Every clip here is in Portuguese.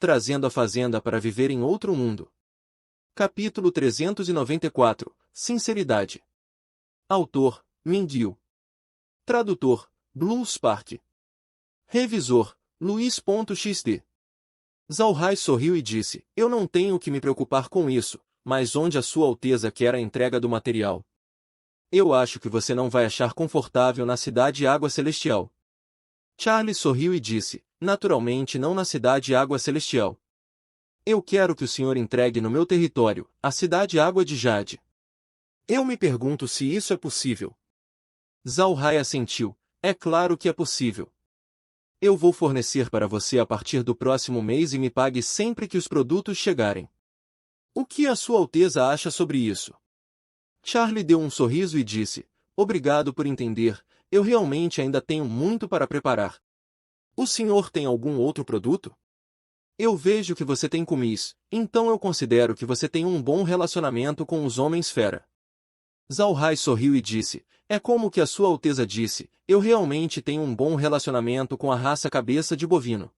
trazendo a fazenda para viver em outro mundo. Capítulo 394 Sinceridade. Autor, Mindil. Tradutor, Blue Spark. Revisor, Luiz.xd. Zalhai sorriu e disse, eu não tenho que me preocupar com isso, mas onde a Sua Alteza quer a entrega do material? Eu acho que você não vai achar confortável na Cidade Água Celestial. Charlie sorriu e disse, naturalmente não na Cidade Água Celestial. Eu quero que o senhor entregue no meu território, a Cidade Água de Jade. Eu me pergunto se isso é possível. Zalhai assentiu, é claro que é possível. Eu vou fornecer para você a partir do próximo mês e me pague sempre que os produtos chegarem. O que a Sua Alteza acha sobre isso? Charlie deu um sorriso e disse, obrigado por entender, eu realmente ainda tenho muito para preparar. O senhor tem algum outro produto? Eu vejo que você tem comis, então eu considero que você tem um bom relacionamento com os homens-fera. Zalhai sorriu e disse, é como o que a Sua Alteza disse, eu realmente tenho um bom relacionamento com a raça cabeça de bovino.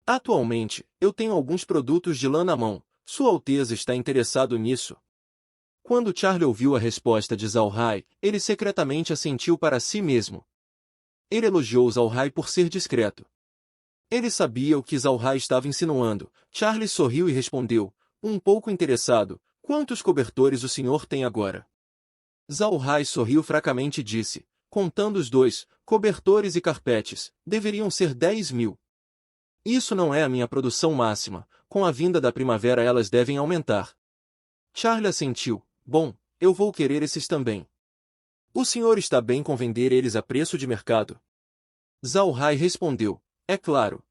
Atualmente, eu tenho alguns produtos de lã na mão, Sua Alteza está interessado nisso? Quando Charlie ouviu a resposta de Zalhai, ele secretamente assentiu para si mesmo. Ele elogiou Zalhai por ser discreto. Ele sabia o que Zalhai estava insinuando. Charlie sorriu e respondeu, um pouco interessado, quantos cobertores o senhor tem agora? Zalhai sorriu fracamente e disse, contando os dois, cobertores e carpetes, deveriam ser 10.000. Isso não é a minha produção máxima, com a vinda da primavera elas devem aumentar. Charlie assentiu, bom, eu vou querer esses também. O senhor está bem com vender eles a preço de mercado? Zalhai respondeu, é claro.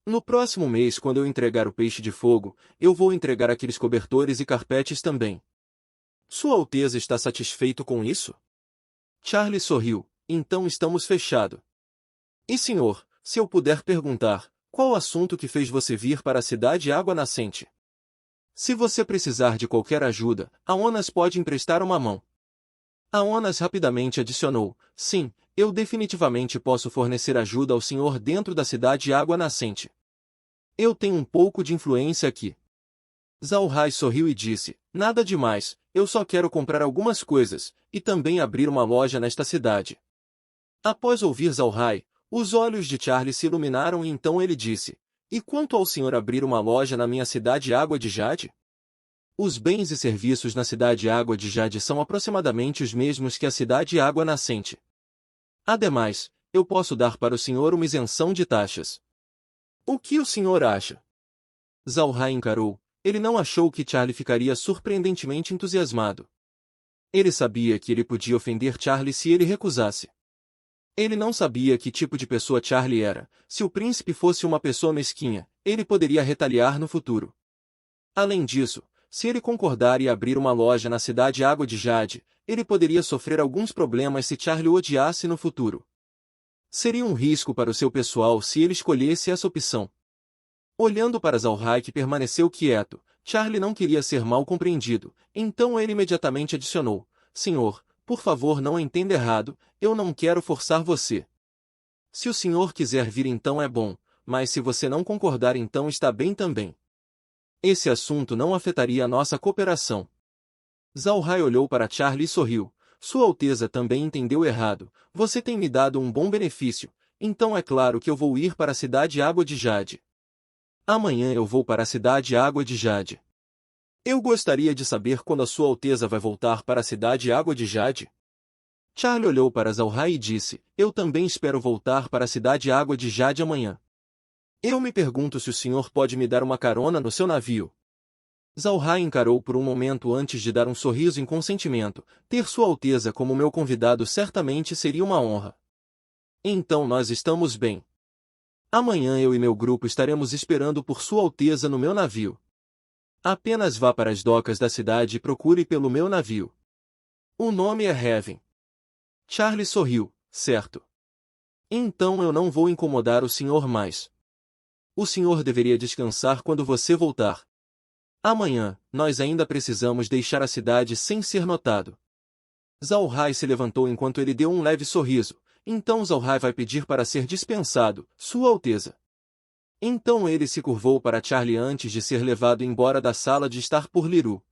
No próximo mês, quando eu entregar o peixe de fogo, eu vou entregar aqueles cobertores e carpetes também. Sua Alteza está satisfeito com isso? Charlie sorriu, então estamos fechados. E senhor, se eu puder perguntar, qual o assunto que fez você vir para a Cidade Água Nascente? Se você precisar de qualquer ajuda, a Onas pode emprestar uma mão. A Onas rapidamente adicionou, sim, eu definitivamente posso fornecer ajuda ao senhor dentro da Cidade Água Nascente. Eu tenho um pouco de influência aqui. Zalhai sorriu e disse, nada demais, eu só quero comprar algumas coisas, e também abrir uma loja nesta cidade. Após ouvir Zalhai, os olhos de Charlie se iluminaram e então ele disse, e quanto ao senhor abrir uma loja na minha Cidade Água de Jade? Os bens e serviços na Cidade Água de Jade são aproximadamente os mesmos que a Cidade Água Nascente. Ademais, eu posso dar para o senhor uma isenção de taxas. O que o senhor acha? Zalhai encarou. Ele não achou que Charlie ficaria surpreendentemente entusiasmado. Ele sabia que ele podia ofender Charlie se ele recusasse. Ele não sabia que tipo de pessoa Charlie era. Se o príncipe fosse uma pessoa mesquinha, ele poderia retaliar no futuro. Além disso, se ele concordar e abrir uma loja na Cidade Água de Jade, ele poderia sofrer alguns problemas se Charlie o odiasse no futuro. Seria um risco para o seu pessoal se ele escolhesse essa opção. Olhando para Zalhai que permaneceu quieto, Charlie não queria ser mal compreendido, então ele imediatamente adicionou, senhor, por favor não entenda errado, eu não quero forçar você. Se o senhor quiser vir então é bom, mas se você não concordar então está bem também. Esse assunto não afetaria a nossa cooperação. Zalhai olhou para Charlie e sorriu, Sua Alteza também entendeu errado, você tem me dado um bom benefício, então é claro que eu vou ir para a Cidade Água de Jade. Amanhã eu vou para a Cidade Água de Jade. Eu gostaria de saber quando a Sua Alteza vai voltar para a Cidade Água de Jade. Charlie olhou para Zalhai e disse, eu também espero voltar para a Cidade Água de Jade amanhã. Eu me pergunto se o senhor pode me dar uma carona no seu navio. Zalhai encarou por um momento antes de dar um sorriso em consentimento, ter Sua Alteza como meu convidado certamente seria uma honra. Então nós estamos bem. Amanhã eu e meu grupo estaremos esperando por Sua Alteza no meu navio. Apenas vá para as docas da cidade e procure pelo meu navio. O nome é Heaven. Charlie sorriu, certo. Então eu não vou incomodar o senhor mais. O senhor deveria descansar quando você voltar. Amanhã, nós ainda precisamos deixar a cidade sem ser notado. Zalhai se levantou enquanto ele deu um leve sorriso. Então Zalhai vai pedir para ser dispensado, Sua Alteza. Então ele se curvou para Charlie antes de ser levado embora da sala de estar por Liru.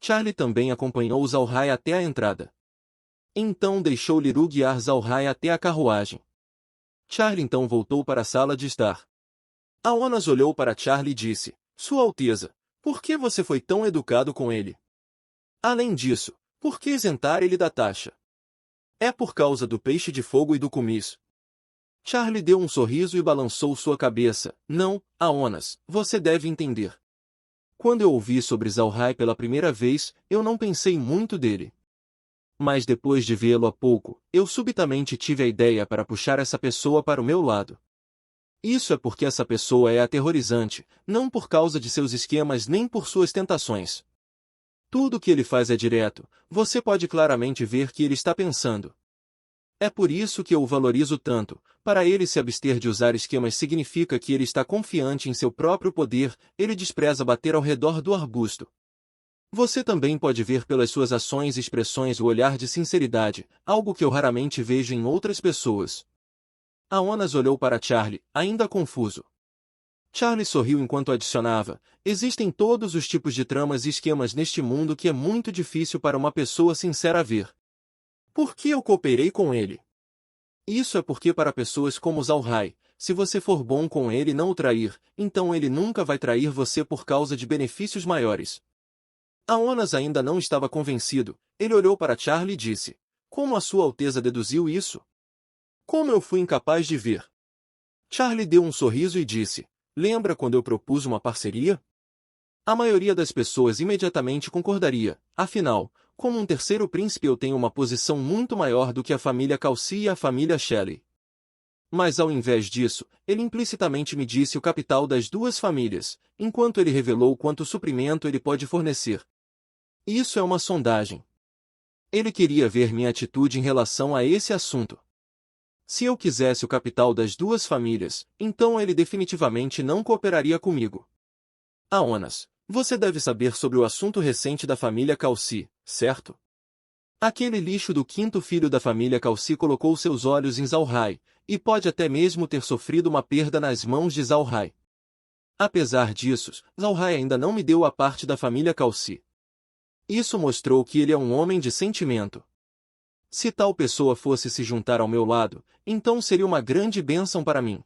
Charlie também acompanhou Zalhai até a entrada. Então deixou Liru guiar Zalhai até a carruagem. Charlie então voltou para a sala de estar. Aonas olhou para Charlie e disse, Sua Alteza, por que você foi tão educado com ele? Além disso, por que isentar ele da taxa? É por causa do peixe de fogo e do comiço. Charlie deu um sorriso e balançou sua cabeça. Não, Aonas, você deve entender. Quando eu ouvi sobre Zalhai pela primeira vez, eu não pensei muito dele. Mas depois de vê-lo há pouco, eu subitamente tive a ideia para puxar essa pessoa para o meu lado. Isso é porque essa pessoa é aterrorizante, não por causa de seus esquemas nem por suas tentações. Tudo o que ele faz é direto, você pode claramente ver que ele está pensando. É por isso que eu o valorizo tanto. Para ele se abster de usar esquemas significa que ele está confiante em seu próprio poder, ele despreza bater ao redor do arbusto. Você também pode ver pelas suas ações e expressões o olhar de sinceridade, algo que eu raramente vejo em outras pessoas. Aonas olhou para Charlie, ainda confuso. Charlie sorriu enquanto adicionava, existem todos os tipos de tramas e esquemas neste mundo que é muito difícil para uma pessoa sincera ver. Por que eu cooperei com ele? Isso é porque para pessoas como Zalhai, se você for bom com ele e não o trair, então ele nunca vai trair você por causa de benefícios maiores. Aonas ainda não estava convencido, ele olhou para Charlie e disse, como a Sua Alteza deduziu isso? Como eu fui incapaz de ver? Charlie deu um sorriso e disse, lembra quando eu propus uma parceria? A maioria das pessoas imediatamente concordaria, afinal, como um terceiro príncipe eu tenho uma posição muito maior do que a família Calci e a família Shelley. Mas ao invés disso, ele implicitamente me disse o capital das duas famílias, enquanto ele revelou quanto suprimento ele pode fornecer. Isso é uma sondagem. Ele queria ver minha atitude em relação a esse assunto. Se eu quisesse o capital das duas famílias, então ele definitivamente não cooperaria comigo. Aonas, você deve saber sobre o assunto recente da família Calci, certo? Aquele lixo do quinto filho da família Calci colocou seus olhos em Zalhai, e pode até mesmo ter sofrido uma perda nas mãos de Zalhai. Apesar disso, Zalhai ainda não me deu a parte da família Calci. Isso mostrou que ele é um homem de sentimento. Se tal pessoa fosse se juntar ao meu lado, então seria uma grande bênção para mim.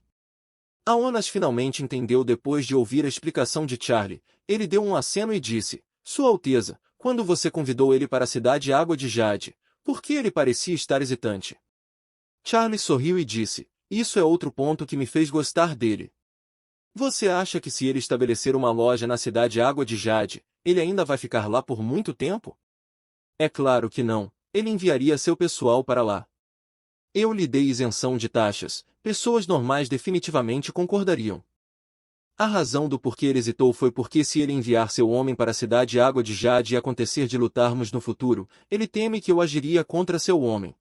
Aonas finalmente entendeu depois de ouvir a explicação de Charlie. Ele deu um aceno e disse, Sua Alteza, quando você convidou ele para a cidade Água de Jade, por que ele parecia estar hesitante? Charlie sorriu e disse, isso é outro ponto que me fez gostar dele. Você acha que se ele estabelecer uma loja na cidade Água de Jade, ele ainda vai ficar lá por muito tempo? É claro que não, ele enviaria seu pessoal para lá. Eu lhe dei isenção de taxas, pessoas normais definitivamente concordariam. A razão do porquê ele hesitou foi porque se ele enviar seu homem para a cidade Água de Jade e acontecer de lutarmos no futuro, ele teme que eu agiria contra seu homem.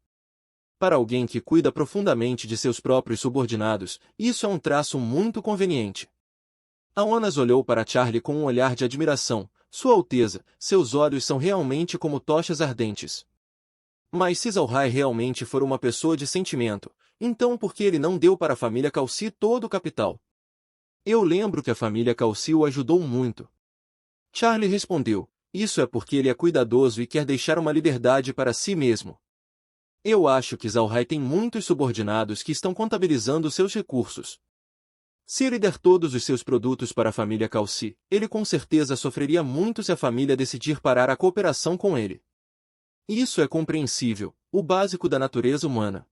Para alguém que cuida profundamente de seus próprios subordinados, isso é um traço muito conveniente. Aonas olhou para Charlie com um olhar de admiração. Sua Alteza, seus olhos são realmente como tochas ardentes. Mas se Zalhai realmente for uma pessoa de sentimento, então por que ele não deu para a família Calci todo o capital? Eu lembro que a família Calci o ajudou muito. Charlie respondeu, isso é porque ele é cuidadoso e quer deixar uma liberdade para si mesmo. Eu acho que Zalhai tem muitos subordinados que estão contabilizando seus recursos. Se ele der todos os seus produtos para a família Calci, ele com certeza sofreria muito se a família decidir parar a cooperação com ele. Isso é compreensível, o básico da natureza humana.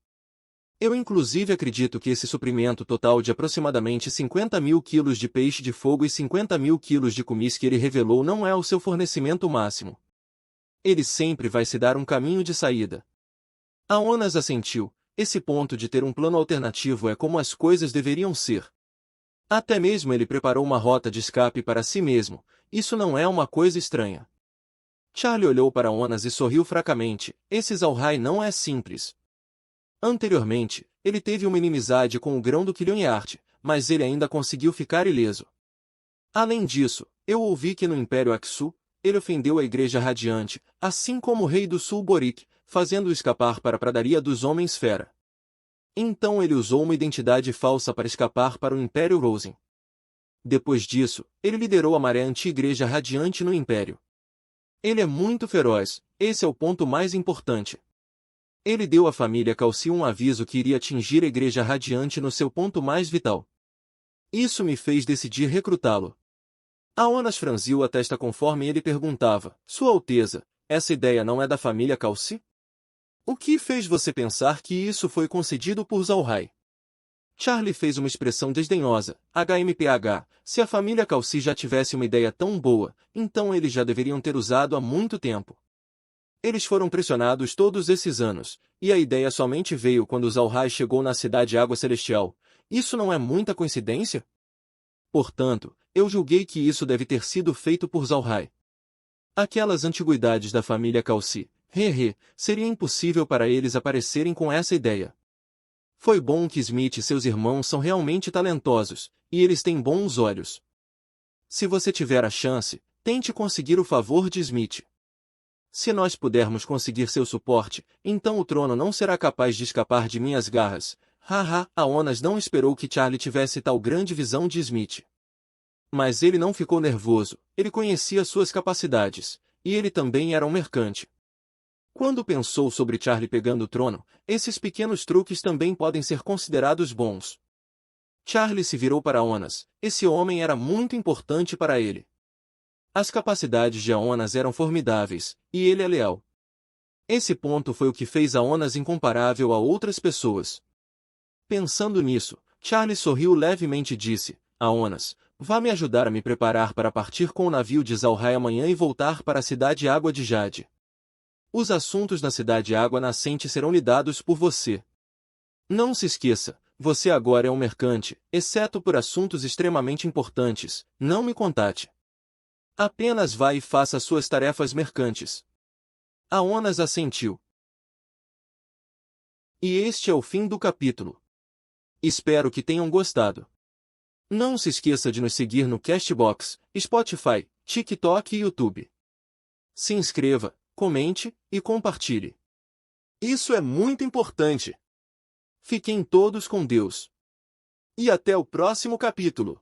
Eu inclusive acredito que esse suprimento total de aproximadamente 50 mil quilos de peixe de fogo e 50 mil quilos de comis que ele revelou não é o seu fornecimento máximo. Ele sempre vai se dar um caminho de saída. Aonas assentiu, esse ponto de ter um plano alternativo é como as coisas deveriam ser. Até mesmo ele preparou uma rota de escape para si mesmo, isso não é uma coisa estranha. Charlie olhou para Aonas e sorriu fracamente, esse Zalhai não é simples. Anteriormente, ele teve uma inimizade com o grão-duque Lionheart, mas ele ainda conseguiu ficar ileso. Além disso, eu ouvi que no Império Aksu, ele ofendeu a Igreja Radiante, assim como o Rei do Sul Boric, fazendo-o escapar para a pradaria dos Homens-Fera. Então ele usou uma identidade falsa para escapar para o Império Rosen. Depois disso, ele liderou a maré anti-igreja radiante no Império. Ele é muito feroz, esse é o ponto mais importante. Ele deu à família Calci um aviso que iria atingir a igreja radiante no seu ponto mais vital. Isso me fez decidir recrutá-lo. Aonas franziu a testa conforme ele perguntava: Sua Alteza, essa ideia não é da família Calci? O que fez você pensar que isso foi concedido por Zalhai? Charlie fez uma expressão desdenhosa. HMPH, se a família Calci já tivesse uma ideia tão boa, então eles já deveriam ter usado há muito tempo. Eles foram pressionados todos esses anos, e a ideia somente veio quando Zalhai chegou na Cidade Água Celestial. Isso não é muita coincidência? Portanto, eu julguei que isso deve ter sido feito por Zalhai. Aquelas antiguidades da família Calci, seria impossível para eles aparecerem com essa ideia. Foi bom que Smith e seus irmãos são realmente talentosos, e eles têm bons olhos. Se você tiver a chance, tente conseguir o favor de Smith. Se nós pudermos conseguir seu suporte, então o trono não será capaz de escapar de minhas garras. Aonas não esperou que Charlie tivesse tal grande visão de Smith. Mas ele não ficou nervoso, ele conhecia suas capacidades, e ele também era um mercante. Quando pensou sobre Charlie pegando o trono, esses pequenos truques também podem ser considerados bons. Charlie se virou para Aonas, esse homem era muito importante para ele. As capacidades de Aonas eram formidáveis, e ele é leal. Esse ponto foi o que fez Aonas incomparável a outras pessoas. Pensando nisso, Charlie sorriu levemente e disse: Aonas, vá me ajudar a me preparar para partir com o navio de Zalhai amanhã e voltar para a Cidade Água de Jade. Os assuntos na Cidade Água Nascente serão lidados por você. Não se esqueça, você agora é um mercante, exceto por assuntos extremamente importantes, não me contate. Apenas vá e faça suas tarefas mercantes. Aonas assentiu. E este é o fim do capítulo. Espero que tenham gostado. Não se esqueça de nos seguir no Castbox, Spotify, TikTok e YouTube. Se inscreva, comente e compartilhe. Isso é muito importante. Fiquem todos com Deus. E até o próximo capítulo.